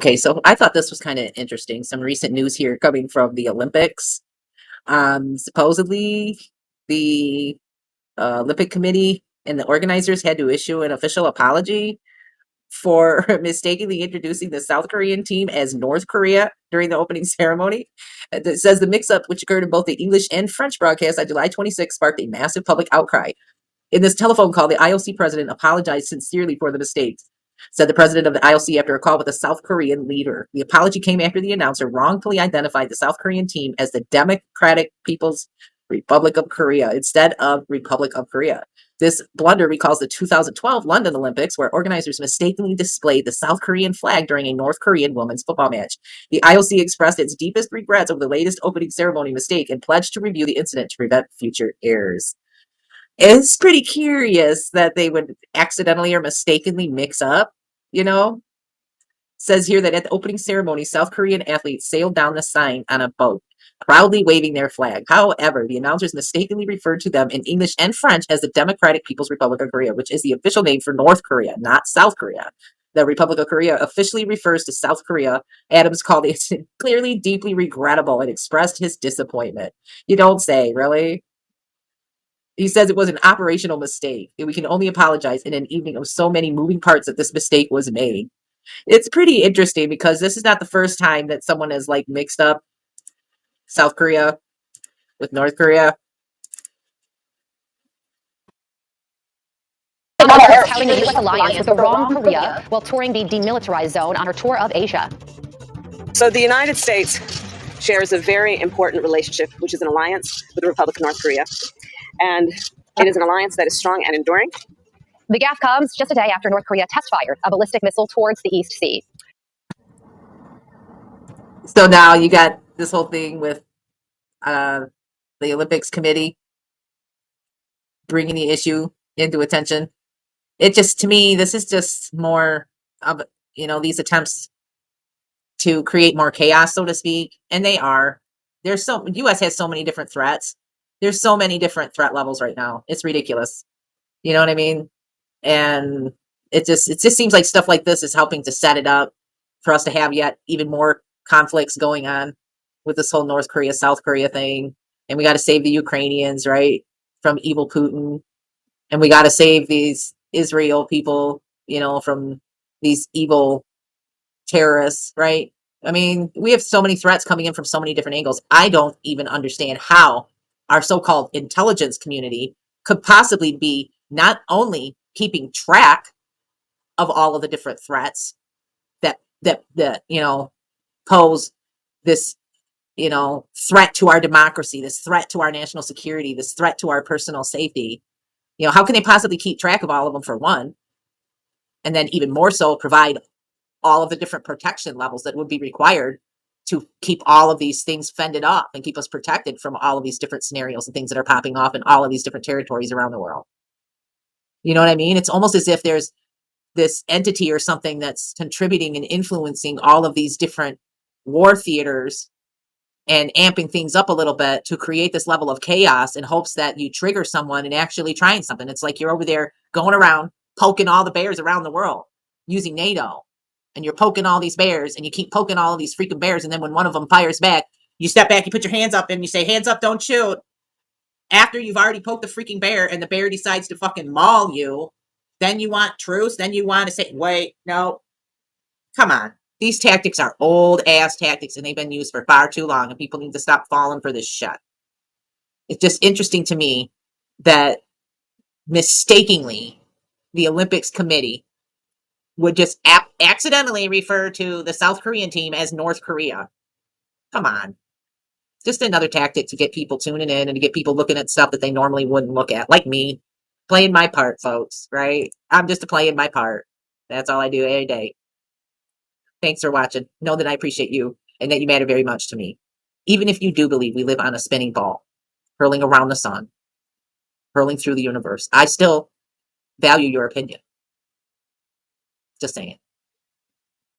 Okay, so I thought this was kind of interesting. Some recent news here coming from the Olympics. Supposedly, the Olympic Committee and the organizers had to issue an official apology for mistakenly introducing the South Korean team as North Korea during the opening ceremony. It says the mix-up, which occurred in both the English and French broadcast on July 26, sparked a massive public outcry. In this telephone call, the IOC president apologized sincerely for the mistakes, said the president of the IOC after a call with a South Korean leader. The apology came after the announcer wrongfully identified the South Korean team as the Democratic People's Republic of Korea instead of Republic of Korea. This blunder recalls the 2012 London Olympics, where organizers mistakenly displayed the South Korean flag during a North Korean women's football match. The IOC expressed its deepest regrets over the latest opening ceremony mistake and pledged to review the incident to prevent future errors. It's pretty curious that they would accidentally or mistakenly mix up, you know? Says here that at the opening ceremony, South Korean athletes sailed down the Seine on a boat, proudly waving their flag. However, the announcers mistakenly referred to them in English and French as the Democratic People's Republic of Korea, which is the official name for North Korea, not South Korea. The Republic of Korea officially refers to South Korea. Adams called it clearly deeply regrettable and expressed his disappointment. You don't say, really? He says it was an operational mistake, and we can only apologize in an evening of so many moving parts that this mistake was made. It's pretty interesting because this is not the first time that someone has like mixed up South Korea with North Korea. Touting the U.S. alliance with the wrong Korea while touring the demilitarized zone on her tour of Asia. So the United States shares a very important relationship, which is an alliance with the Republic of North Korea. And it is an alliance that is strong and enduring. The gaffe comes just a day after North Korea test-fired a ballistic missile towards the East Sea. So now you got this whole thing with the Olympics committee bringing the issue into attention. It just, to me, this is just more of, these attempts to create more chaos, so to speak. And they are. U.S. has so many different threats. There's so many different threat levels right now. It's ridiculous. You know what I mean? And it just seems like stuff like this is helping to set it up for us to have yet even more conflicts going on with this whole North Korea, South Korea thing. And we got to save the Ukrainians, right, from evil Putin. And we got to save these Israel people, from these evil terrorists, right? I mean, we have so many threats coming in from so many different angles. I don't even understand how our so-called intelligence community could possibly be not only keeping track of all of the different threats that pose this threat to our democracy, this threat to our national security, this threat to our personal safety. How can they possibly keep track of all of them, for one, and then even more so provide all of the different protection levels that would be required to keep all of these things fended off and keep us protected from all of these different scenarios and things that are popping off in all of these different territories around the world. You know what I mean? It's almost as if there's this entity or something that's contributing and influencing all of these different war theaters and amping things up a little bit to create this level of chaos in hopes that you trigger someone and actually trying something. It's like you're over there going around poking all the bears around the world using NATO, and you're poking all these bears and you keep poking all of these freaking bears. And then when one of them fires back, you step back, you put your hands up and you say, hands up, don't shoot. After you've already poked the freaking bear and the bear decides to fucking maul you, then you want truce. Then you want to say, wait, no, come on. These tactics are old ass tactics and they've been used for far too long, and people need to stop falling for this shit. It's just interesting to me that mistakenly the Olympics committee would just accidentally refer to the South Korean team as North Korea. Come on. Just another tactic to get people tuning in and to get people looking at stuff that they normally wouldn't look at, like me. Playing my part, folks, right? I'm just playing my part. That's all I do every day. Thanks for watching. Know that I appreciate you and that you matter very much to me. Even if you do believe we live on a spinning ball, hurling around the sun, hurling through the universe, I still value your opinion. Just saying.